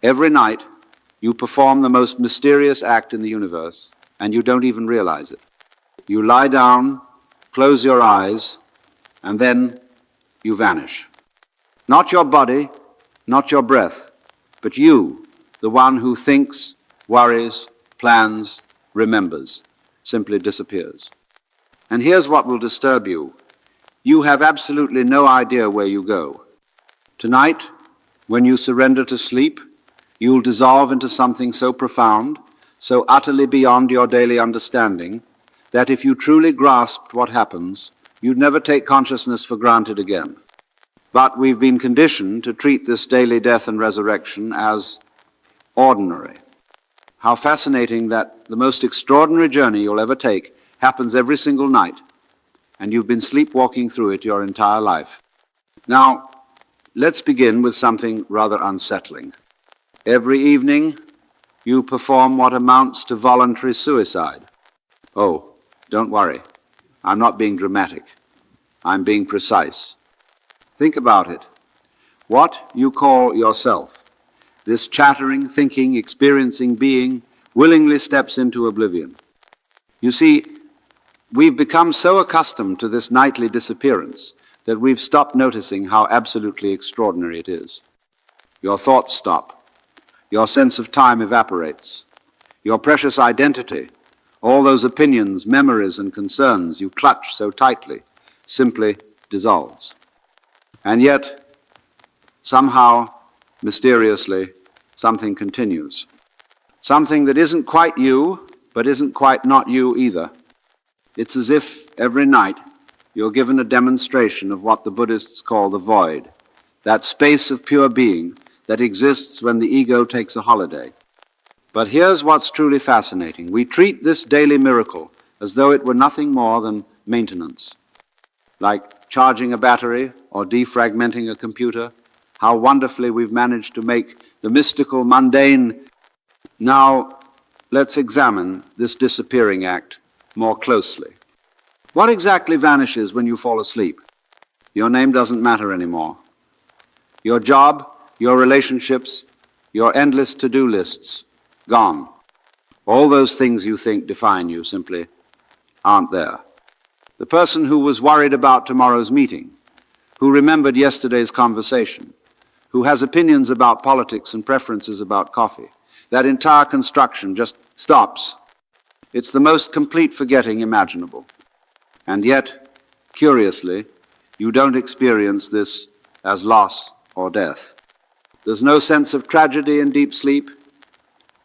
Every night, you perform the most mysterious act in the universe, and you don't even realize it. You lie down, close your eyes, and then you vanish. Not your body, not your breath, but you, the one who thinks, worries, plans, remembers, simply disappears. And here's what will disturb you. You have absolutely no idea where you go. Tonight, when you surrender to sleep, you'll dissolve into something so profound, so utterly beyond your daily understanding, that if you truly grasped what happens, you'd never take consciousness for granted again. But we've been conditioned to treat this daily death and resurrection as ordinary. How fascinating that the most extraordinary journey you'll ever take happens every single night, and you've been sleepwalking through it your entire life. Now, let's begin with something rather unsettling. Every evening, you perform what amounts to voluntary suicide. Oh, don't worry. I'm not being dramatic. I'm being precise. Think about it. What you call yourself, this chattering, thinking, experiencing being, willingly steps into oblivion. You see, we've become so accustomed to this nightly disappearance that we've stopped noticing how absolutely extraordinary it is. Your thoughts stop. Your sense of time evaporates. Your precious identity, all those opinions, memories, and concerns you clutch so tightly, simply dissolves. And yet, somehow, mysteriously, something continues. Something that isn't quite you, but isn't quite not you either. It's as if every night you're given a demonstration of what the Buddhists call the void, that space of pure being that exists when the ego takes a holiday. But here's what's truly fascinating. We treat this daily miracle as though it were nothing more than maintenance, like charging a battery or defragmenting a computer. How wonderfully we've managed to make the mystical mundane. Now, let's examine this disappearing act more closely. What exactly vanishes when you fall asleep? Your name doesn't matter anymore. Your job, your relationships, your endless to-do lists, gone. All those things you think define you simply aren't there. The person who was worried about tomorrow's meeting, who remembered yesterday's conversation, who has opinions about politics and preferences about coffee, that entire construction just stops. It's the most complete forgetting imaginable. And yet, curiously, you don't experience this as loss or death. There's no sense of tragedy in deep sleep,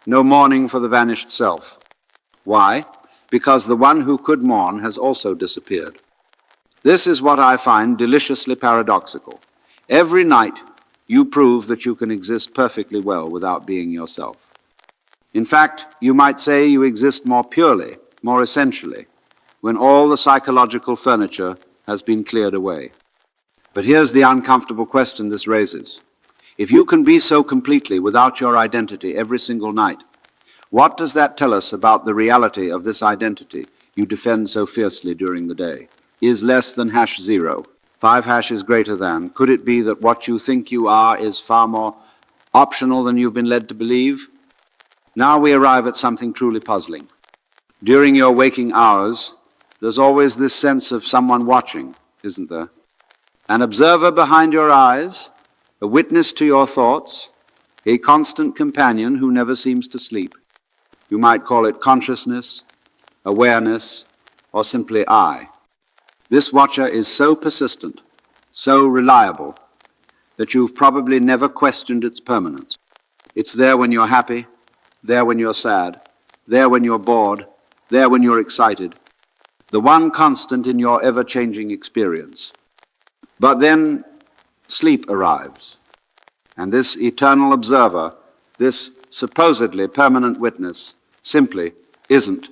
no mourning for the vanished self. Why? Because the one who could mourn has also disappeared. This is what I find deliciously paradoxical. Every night, you prove that you can exist perfectly well without being yourself. In fact, you might say you exist more purely, more essentially, when all the psychological furniture has been cleared away. But here's the uncomfortable question this raises. If you can be so completely without your identity every single night, what does that tell us about the reality of this identity you defend so fiercely during the day? Is less than #0. 5 hashes greater than. Could it be that what you think you are is far more optional than you've been led to believe? Now we arrive at something truly puzzling. During your waking hours, there's always this sense of someone watching, isn't there? An observer behind your eyes, a witness to your thoughts, a constant companion who never seems to sleep. You might call it consciousness, awareness, or simply I. This watcher is so persistent, so reliable, that you've probably never questioned its permanence. It's there when you're happy, there when you're sad, there when you're bored, there when you're excited. The one constant in your ever-changing experience. But then sleep arrives, and this eternal observer, this supposedly permanent witness, simply isn't.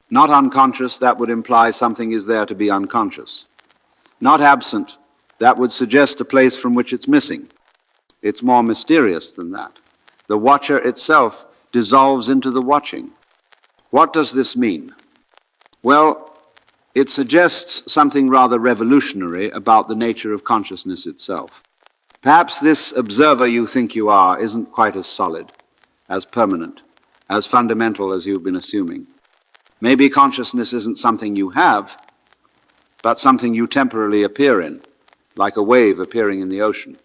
Not unconscious, that would imply something is there to be unconscious. Not absent, that would suggest a place from which it's missing. It's more mysterious than that. The watcher itself dissolves into the watching. What does this mean? Well, it suggests something rather revolutionary about the nature of consciousness itself. Perhaps this observer you think you are isn't quite as solid, as permanent, as fundamental as you've been assuming. Maybe consciousness isn't something you have, but something you temporarily appear in, like a wave appearing in the ocean.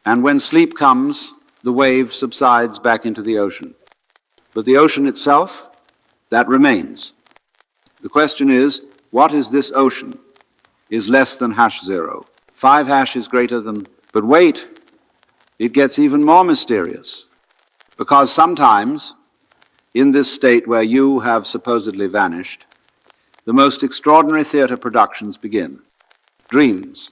And when sleep comes, the wave subsides back into the ocean. But the ocean itself, that remains. The question is, what is this ocean? Is less than #0. 5# is greater than... But wait, it gets even more mysterious. Because sometimes, in this state where you have supposedly vanished, the most extraordinary theater productions begin. Dreams.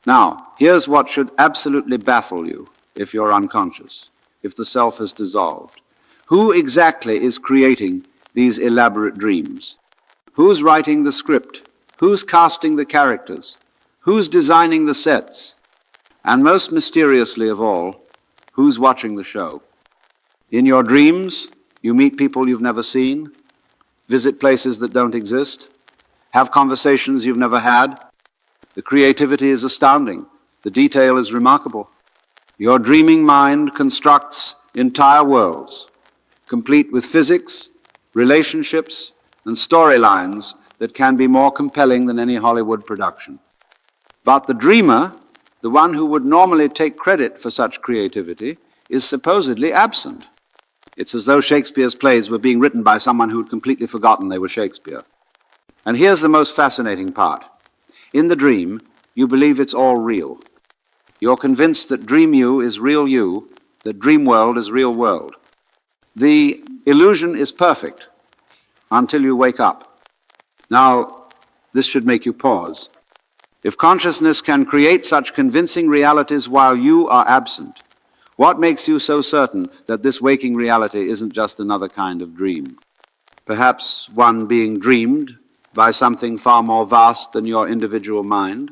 Now, here's what should absolutely baffle you if you're unconscious, if the self has dissolved. Who exactly is creating these elaborate dreams? Who's writing the script? Who's casting the characters? Who's designing the sets? And most mysteriously of all, who's watching the show? In your dreams, you meet people you've never seen, visit places that don't exist, have conversations you've never had. The creativity is astounding. The detail is remarkable. Your dreaming mind constructs entire worlds, complete with physics, relationships, and storylines that can be more compelling than any Hollywood production. But the dreamer, the one who would normally take credit for such creativity, is supposedly absent. It's as though Shakespeare's plays were being written by someone who had completely forgotten they were Shakespeare. And here's the most fascinating part. In the dream, you believe it's all real. You're convinced that dream you is real you, that dream world is real world. The illusion is perfect until you wake up. Now, this should make you pause. If consciousness can create such convincing realities while you are absent, what makes you so certain that this waking reality isn't just another kind of dream? Perhaps one being dreamed by something far more vast than your individual mind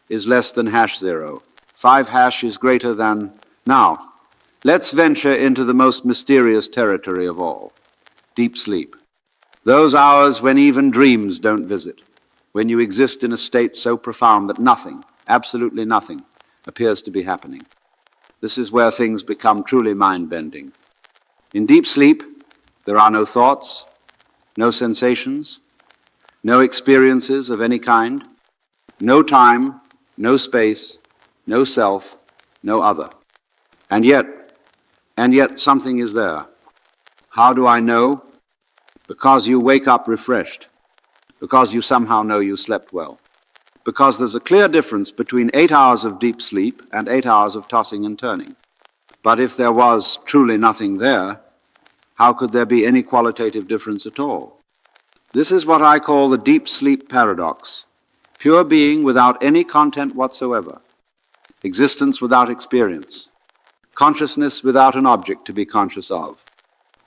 is less than #0. 5# is greater than... Now, let's venture into the most mysterious territory of all, deep sleep. Those hours when even dreams don't visit, when you exist in a state so profound that nothing, absolutely nothing, appears to be happening. This is where things become truly mind-bending. In deep sleep, there are no thoughts, no sensations, no experiences of any kind, no time, no space, no self, no other. And yet something is there. How do I know? Because you wake up refreshed. Because you somehow know you slept well. Because there's a clear difference between 8 hours of deep sleep and 8 hours of tossing and turning. But if there was truly nothing there, how could there be any qualitative difference at all? This is what I call the deep sleep paradox. Pure being without any content whatsoever. Existence without experience. Consciousness without an object to be conscious of.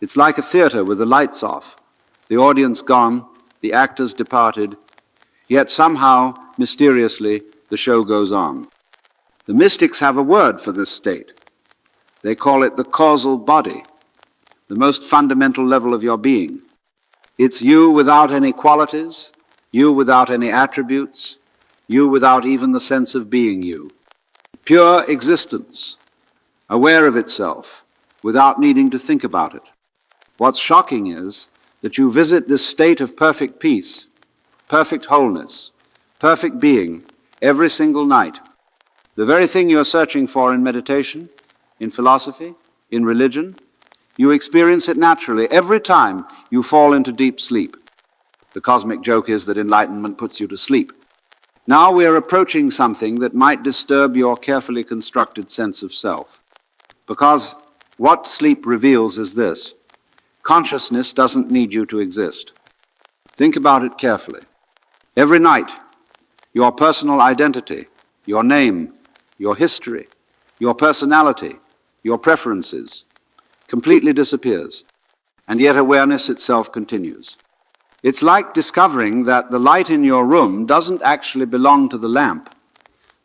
It's like a theater with the lights off, the audience gone, the actors departed, yet somehow, mysteriously, the show goes on. The mystics have a word for this state. They call it the causal body, the most fundamental level of your being. It's you without any qualities, you without any attributes, you without even the sense of being you. Pure existence, aware of itself, without needing to think about it. What's shocking is that you visit this state of perfect peace, perfect wholeness, perfect being every single night. The very thing you're searching for in meditation, in philosophy, in religion, you experience it naturally every time you fall into deep sleep. The cosmic joke is that enlightenment puts you to sleep. Now we're approaching something that might disturb your carefully constructed sense of self. Because what sleep reveals is this: consciousness doesn't need you to exist. Think about it carefully. Every night, your personal identity, your name, your history, your personality, your preferences, completely disappears, and yet awareness itself continues. It's like discovering that the light in your room doesn't actually belong to the lamp.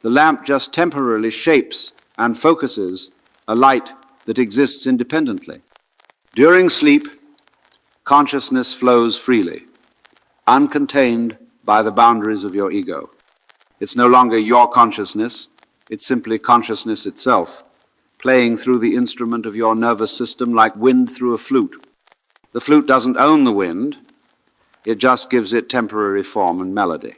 The lamp just temporarily shapes and focuses a light that exists independently. During sleep, consciousness flows freely, uncontained by the boundaries of your ego. It's no longer your consciousness, It's simply consciousness itself, playing through the instrument of your nervous system like wind through a flute. The flute doesn't own the wind, it just gives it temporary form and melody.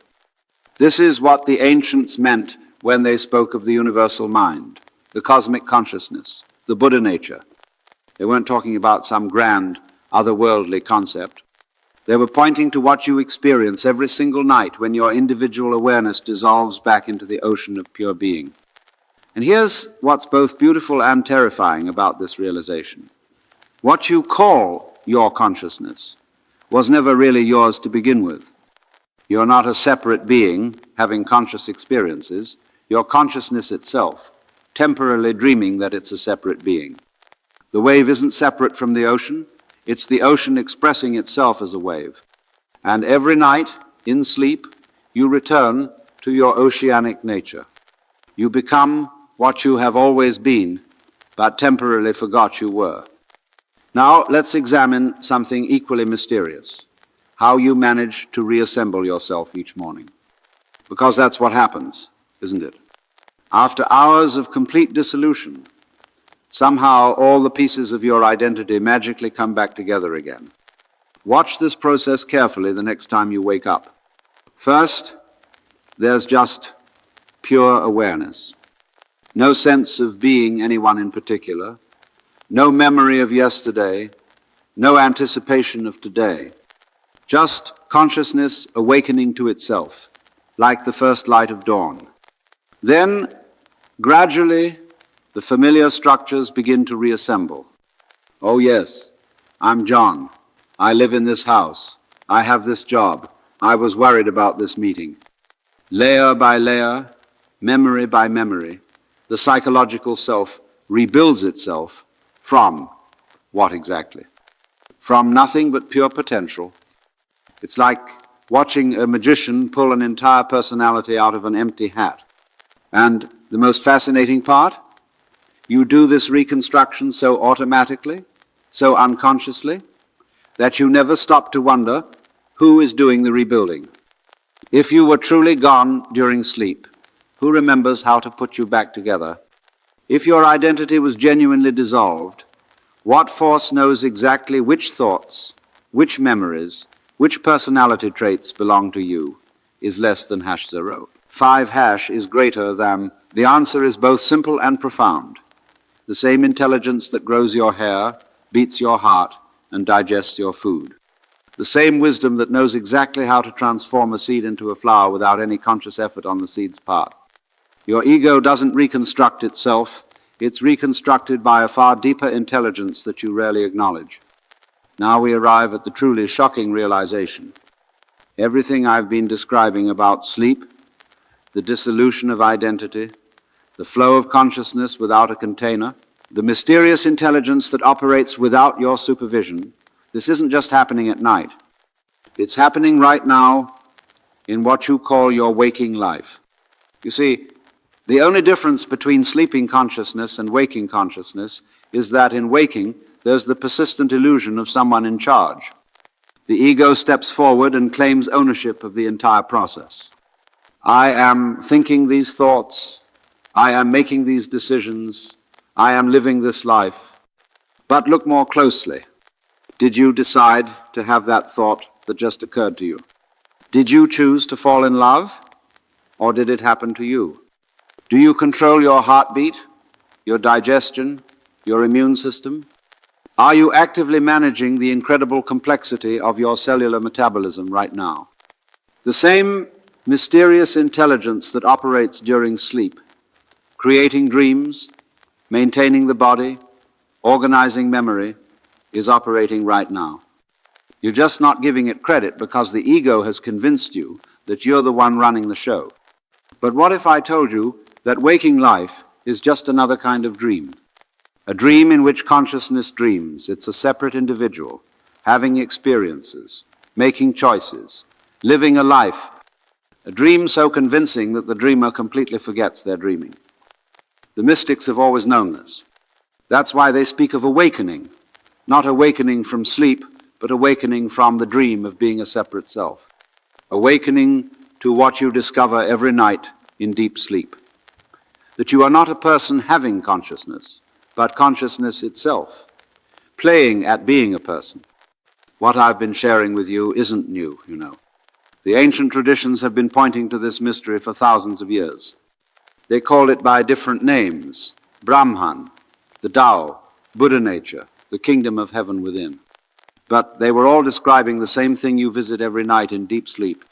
This is what the ancients meant when they spoke of the universal mind, the cosmic consciousness, the Buddha nature. They weren't talking about some grand, otherworldly concept. They were pointing to what you experience every single night when your individual awareness dissolves back into the ocean of pure being. And here's what's both beautiful and terrifying about this realization. What you call your consciousness was never really yours to begin with. You're not a separate being having conscious experiences. You're consciousness itself, temporarily dreaming that it's a separate being. The wave isn't separate from the ocean. It's the ocean expressing itself as a wave. And every night, in sleep, you return to your oceanic nature. You become what you have always been, but temporarily forgot you were. Now, let's examine something equally mysterious, how you manage to reassemble yourself each morning. Because that's what happens, isn't it? After hours of complete dissolution, somehow all the pieces of your identity magically come back together again. Watch this process carefully the next time you wake up. First, there's just pure awareness. No sense of being anyone in particular, no memory of yesterday, no anticipation of today. Just consciousness awakening to itself, like the first light of dawn. Then, gradually, the familiar structures begin to reassemble. Oh yes, I'm John. I live in this house. I have this job. I was worried about this meeting. Layer by layer, memory by memory, the psychological self rebuilds itself from what exactly? From nothing but pure potential. It's like watching a magician pull an entire personality out of an empty hat. And the most fascinating part? You do this reconstruction so automatically, so unconsciously, that you never stop to wonder who is doing the rebuilding. If you were truly gone during sleep, who remembers how to put you back together? If your identity was genuinely dissolved, what force knows exactly which thoughts, which memories, which personality traits belong to you is less than #0. 5# is greater than. The answer is both simple and profound. The same intelligence that grows your hair, beats your heart, and digests your food. The same wisdom that knows exactly how to transform a seed into a flower without any conscious effort on the seed's part. Your ego doesn't reconstruct itself. It's reconstructed by a far deeper intelligence that you rarely acknowledge. Now we arrive at the truly shocking realization. Everything I've been describing about sleep, the dissolution of identity, the flow of consciousness without a container, the mysterious intelligence that operates without your supervision, this isn't just happening at night. It's happening right now in what you call your waking life. You see, the only difference between sleeping consciousness and waking consciousness is that in waking, there's the persistent illusion of someone in charge. The ego steps forward and claims ownership of the entire process. I am thinking these thoughts. I am making these decisions. I am living this life. But look more closely. Did you decide to have that thought that just occurred to you? Did you choose to fall in love, or did it happen to you? Do you control your heartbeat, your digestion, your immune system? Are you actively managing the incredible complexity of your cellular metabolism right now? The same mysterious intelligence that operates during sleep, creating dreams, maintaining the body, organizing memory, is operating right now. You're just not giving it credit because the ego has convinced you that you're the one running the show. But what if I told you that waking life is just another kind of dream? A dream in which consciousness dreams. It's a separate individual, having experiences, making choices, living a life. A dream so convincing that the dreamer completely forgets they're dreaming. The mystics have always known this. That's why they speak of awakening, not awakening from sleep, but awakening from the dream of being a separate self. Awakening to what you discover every night in deep sleep. that you are not a person having consciousness, but consciousness itself, playing at being a person. What I've been sharing with you isn't new, you know. The ancient traditions have been pointing to this mystery for thousands of years. They call it by different names: Brahman, the Tao, Buddha nature, the kingdom of heaven within. But they were all describing the same thing you visit every night in deep sleep.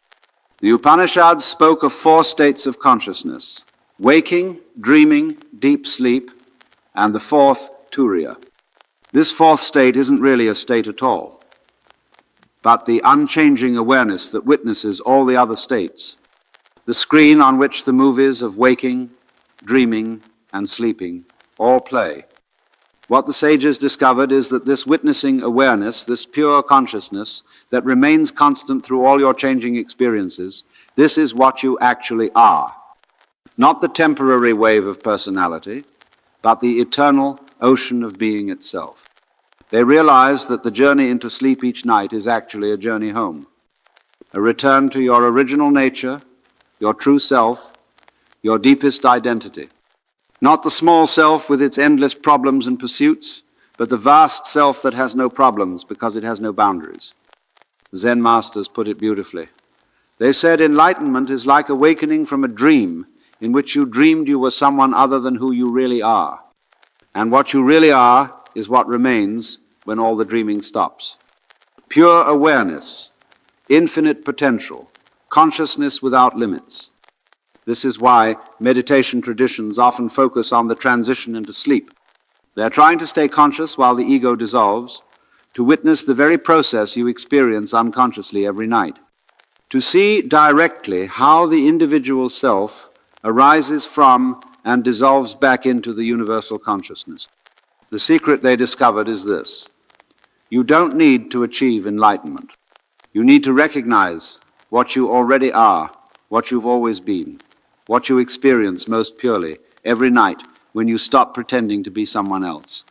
The Upanishads spoke of 4 states of consciousness: waking, dreaming, deep sleep, and the 4th, Turiya. This 4th state isn't really a state at all, but the unchanging awareness that witnesses all the other states, the screen on which the movies of waking, dreaming, and sleeping all play. What the sages discovered is that this witnessing awareness, this pure consciousness that remains constant through all your changing experiences, this is what you actually are. Not the temporary wave of personality, but the eternal ocean of being itself. They realize that the journey into sleep each night is actually a journey home, a return to your original nature, your true self, your deepest identity. Not the small self with its endless problems and pursuits, but the vast self that has no problems because it has no boundaries. The Zen masters put it beautifully. They said enlightenment is like awakening from a dream in which you dreamed you were someone other than who you really are. And what you really are is what remains when all the dreaming stops. Pure awareness, infinite potential, consciousness without limits. This is why meditation traditions often focus on the transition into sleep. They're trying to stay conscious while the ego dissolves, to witness the very process you experience unconsciously every night, to see directly how the individual self arises from and dissolves back into the universal consciousness. The secret they discovered is this: you don't need to achieve enlightenment. You need to recognize what you already are, what you've always been, what you experience most purely every night when you stop pretending to be someone else.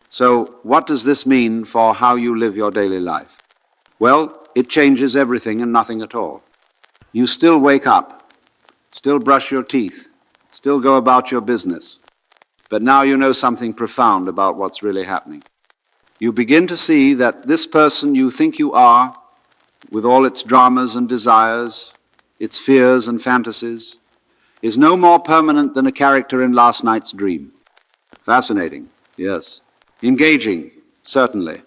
So, what does this mean for how you live your daily life? Well, it changes everything and nothing at all. You still wake up, still brush your teeth, still go about your business, but now you know something profound about what's really happening. You begin to see that this person you think you are, with all its dramas and desires, its fears and fantasies, is no more permanent than a character in last night's dream. Fascinating, yes. Engaging, certainly,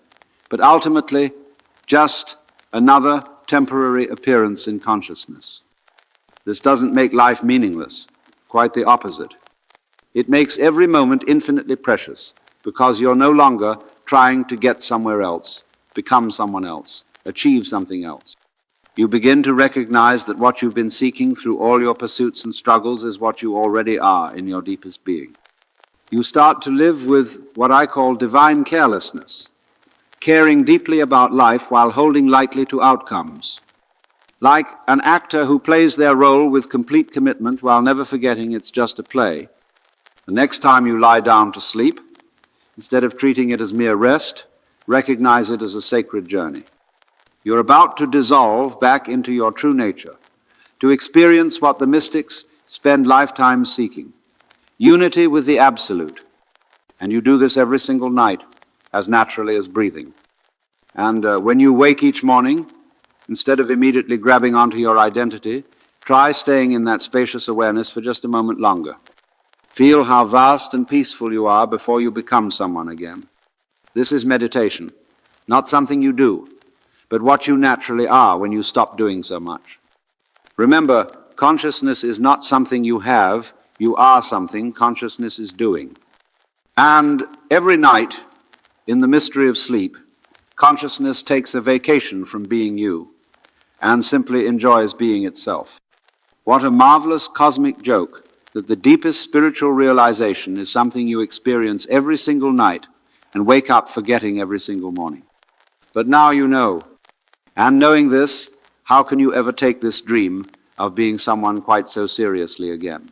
but ultimately just another temporary appearance in consciousness. This doesn't make life meaningless, quite the opposite. It makes every moment infinitely precious, because you're no longer trying to get somewhere else, become someone else, achieve something else. You begin to recognize that what you've been seeking through all your pursuits and struggles is what you already are in your deepest being. You start to live with what I call divine carelessness, caring deeply about life while holding lightly to outcomes. Like an actor who plays their role with complete commitment while never forgetting it's just a play. The next time you lie down to sleep, instead of treating it as mere rest, recognize it as a sacred journey. You're about to dissolve back into your true nature, to experience what the mystics spend lifetimes seeking: unity with the Absolute. And you do this every single night, as naturally as breathing. And when you wake each morning, instead of immediately grabbing onto your identity, try staying in that spacious awareness for just a moment longer. Feel how vast and peaceful you are before you become someone again. This is meditation, not something you do, but what you naturally are when you stop doing so much. Remember, consciousness is not something you have, you are something consciousness is doing. And every night, in the mystery of sleep, consciousness takes a vacation from being you and simply enjoys being itself. What a marvelous cosmic joke that the deepest spiritual realization is something you experience every single night and wake up forgetting every single morning. But now you know. And knowing this, how can you ever take this dream of being someone quite so seriously again?